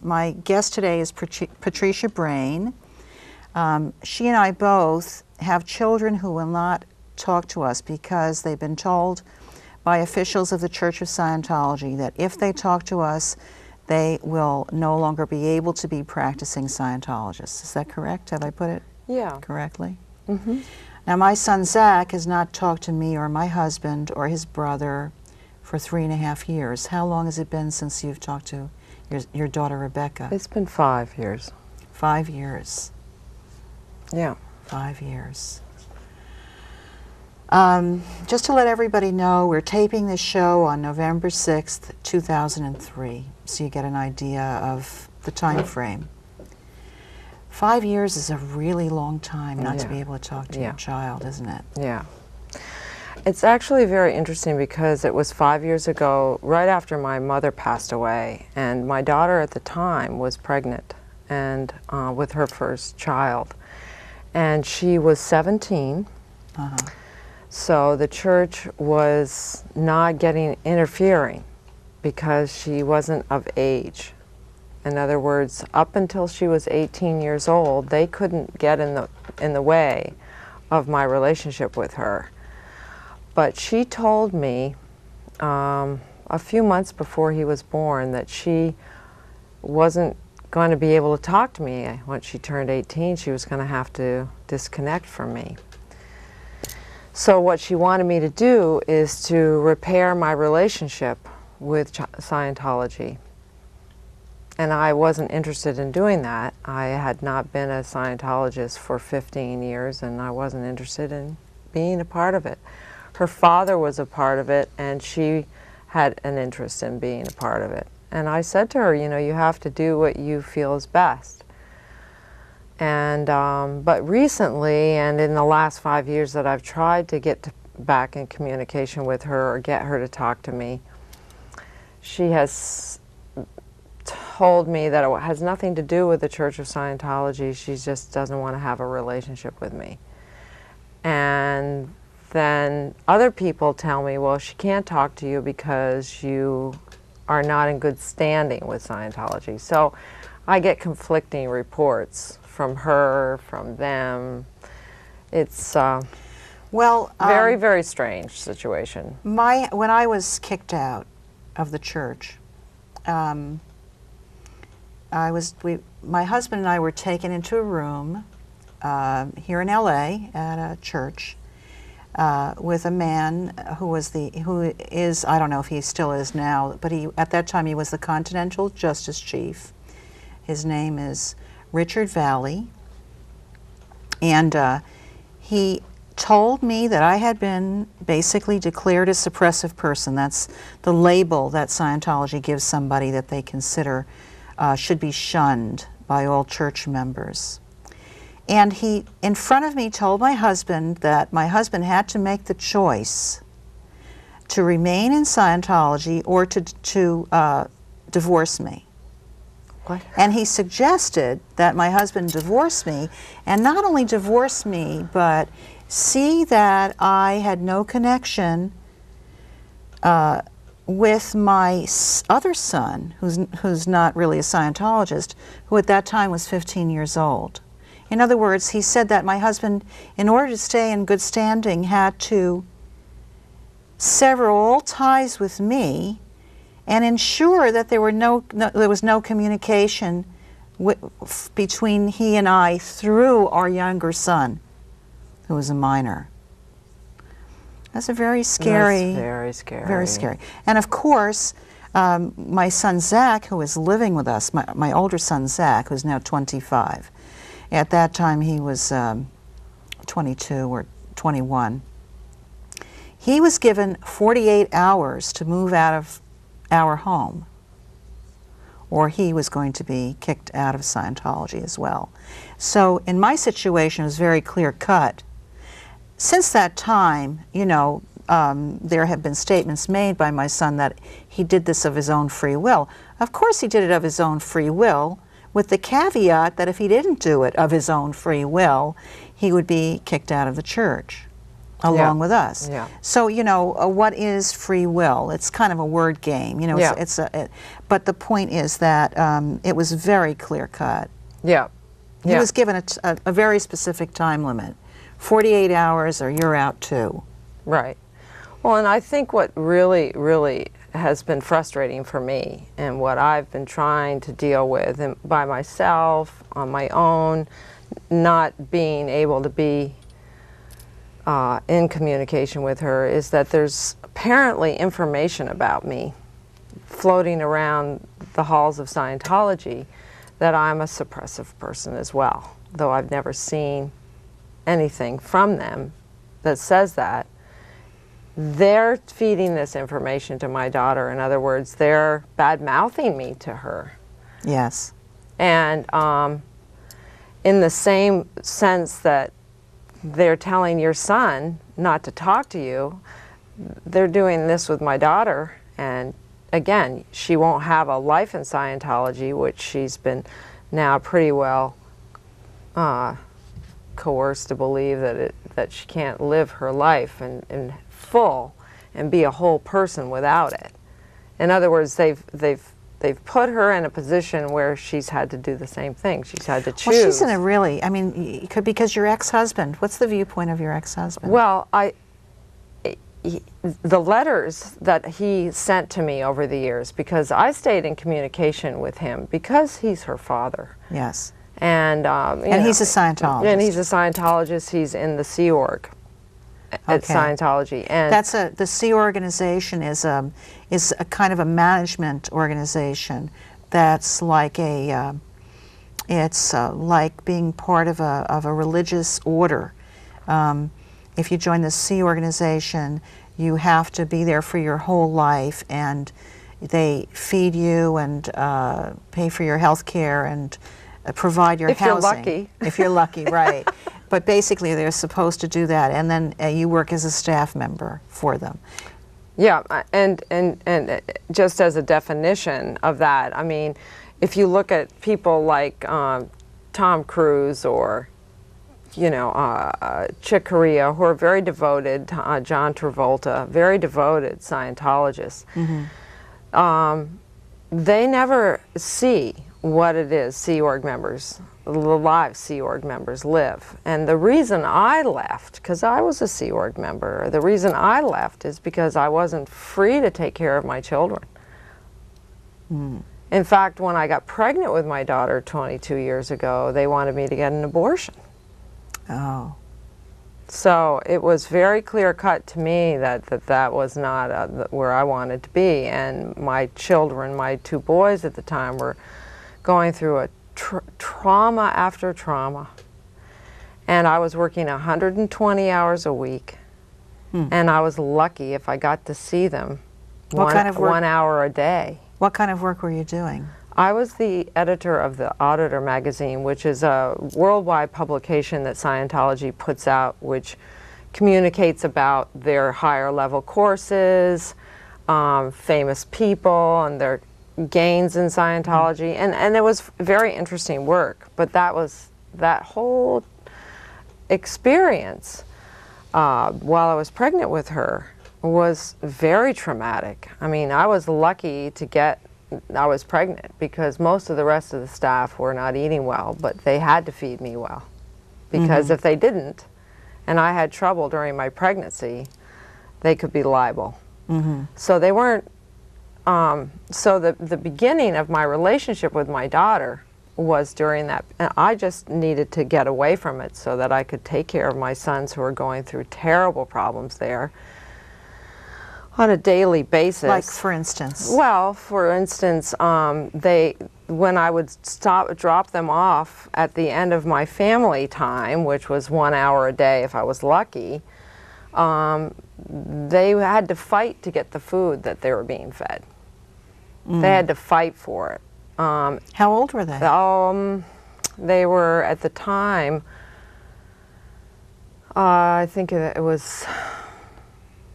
my guest today is Patricia Braine. She and I both have children who will not talk to us because they've been told by officials of the Church of Scientology that if they talk to us, they will no longer be able to be practicing Scientologists. Is that correct? Have I put it correctly? Mm-hmm. Now, my son Zach has not talked to me or my husband or his brother for 3.5 years. How long has it been since you've talked to your daughter Rebecca? It's been 5 years. 5 years. Yeah. 5 years. Just to let everybody know, we're taping this show on November 6th, 2003, so you get an idea of the time frame. 5 years is a really long time not to be able to talk to your child, isn't it? Yeah. It's actually very interesting because it was 5 years ago, right after my mother passed away, and my daughter at the time was pregnant and with her first child. And she was 17. So the church was not interfering because she wasn't of age. In other words, up until she was 18 years old, they couldn't get in the way of my relationship with her. But she told me a few months before he was born that she wasn't going to be able to talk to me. Once she turned 18, she was going to have to disconnect from me. So what she wanted me to do is to repair my relationship with Scientology. And I wasn't interested in doing that. I had not been a Scientologist for 15 years, and I wasn't interested in being a part of it. Her father was a part of it, and she had an interest in being a part of it. And I said to her, you know, you have to do what you feel is best. And but recently, and in the last 5 years that I've tried to get back in communication with her or get her to talk to me, she has told me that it has nothing to do with the Church of Scientology. She just doesn't want to have a relationship with me. And then other people tell me, well, she can't talk to you because you are not in good standing with Scientology. So I get conflicting reports from her, from them. It's very, very strange situation. When I was kicked out of the church, my husband and I were taken into a room here in LA at a church with a man who is, I don't know if he still is now, but at that time he was the Continental Justice Chief. His name is Richard Valley, and he told me that I had been basically declared a suppressive person. That's the label that Scientology gives somebody that they consider should be shunned by all church members. And he, in front of me, told my husband that my husband had to make the choice to remain in Scientology or to divorce me. What? And he suggested that my husband divorce me, and not only divorce me, but see that I had no connection with my other son, who's not really a Scientologist, who at that time was 15 years old. In other words, he said that my husband, in order to stay in good standing, had to sever all ties with me and ensure that there was no communication between he and I through our younger son, who was a minor. That's a very scary. That's very scary. Very scary. And of course, my son Zach, who is living with us, my older son Zach, who's now 25. At that time he was 22 or 21. He was given 48 hours to move out of our home, or he was going to be kicked out of Scientology as well. So in my situation, it was very clear cut. Since that time, you know, there have been statements made by my son that he did this of his own free will. Of course he did it of his own free will, with the caveat that if he didn't do it of his own free will, he would be kicked out of the church. along with us. Yeah. So, you know, what is free will? It's kind of a word game, you know. Yeah. But the point is that it was very clear cut. Yeah. He was given a very specific time limit, 48 hours or you're out too. Right. Well, and I think what really, really has been frustrating for me and what I've been trying to deal with and by myself, on my own, not being able to be in communication with her, is that there's apparently information about me floating around the halls of Scientology that I'm a suppressive person as well, though I've never seen anything from them that says that. They're feeding this information to my daughter. In other words, they're bad-mouthing me to her. Yes. And in the same sense that they're telling your son not to talk to you, they're doing this with my daughter. And again, she won't have a life in Scientology, which she's been now pretty well coerced to believe that she can't live her life in full and be a whole person without it. In other words, they've put her in a position where she's had to do the same thing. She's had to choose. Well, she's in a really, I mean, because your ex-husband, what's the viewpoint of your ex-husband? Well, the letters that he sent to me over the years, because I stayed in communication with him because he's her father. Yes. And he's a Scientologist. And he's a Scientologist. He's in the Sea Org at Scientology. And that's the Sea organization is a kind of a management organization that's like like being part of a religious order. If you join the Sea organization, you have to be there for your whole life, and they feed you and pay for your health care and provide your housing. If you're lucky. If you're lucky, right. But basically they're supposed to do that, and then you work as a staff member for them. Yeah, and just as a definition of that, I mean, if you look at people like Tom Cruise or, you know, Chick Corea, who are very devoted, John Travolta, very devoted Scientologists, they never see what it is Sea Org members, the lives Sea Org members live. And the reason I left, because I was a Sea Org member, the reason I left is because I wasn't free to take care of my children. In fact, when I got pregnant with my daughter 22 years ago, they wanted me to get an abortion. Oh. So it was very clear cut to me that was not where I wanted to be. And my children, my two boys at the time, were going through a trauma after trauma. And I was working 120 hours a week. And I was lucky if I got to see them What kind of work? 1 hour a day. What kind of work were you doing? I was the editor of the Auditor magazine, which is a worldwide publication that Scientology puts out, which communicates about their higher level courses, famous people, and their gains in Scientology. And it was very interesting work, but that whole experience while I was pregnant with her was very traumatic. I mean, I was lucky to I was pregnant because most of the rest of the staff were not eating well, but they had to feed me well. Because if they didn't, and I had trouble during my pregnancy, they could be liable. So they weren't, so the beginning of my relationship with my daughter was during that, and I just needed to get away from it so that I could take care of my sons who were going through terrible problems there on a daily basis. Like, for instance? Well, for instance, when I would drop them off at the end of my family time, which was 1 hour a day if I was lucky, they had to fight to get the food that they were being fed. They had to fight for it. How old were they? They were, at the time, I think it was,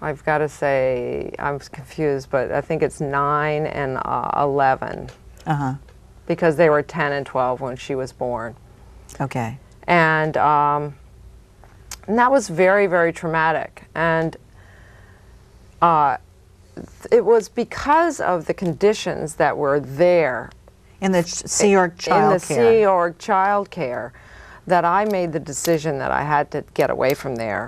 I've got to say, I'm confused, but I think it's 9 and 11. Because they were 10 and 12 when she was born. Okay. And And that was very, very traumatic. And it was because of the conditions that were there In the Sea Org child in the care. Sea Org child care that I made the decision that I had to get away from there.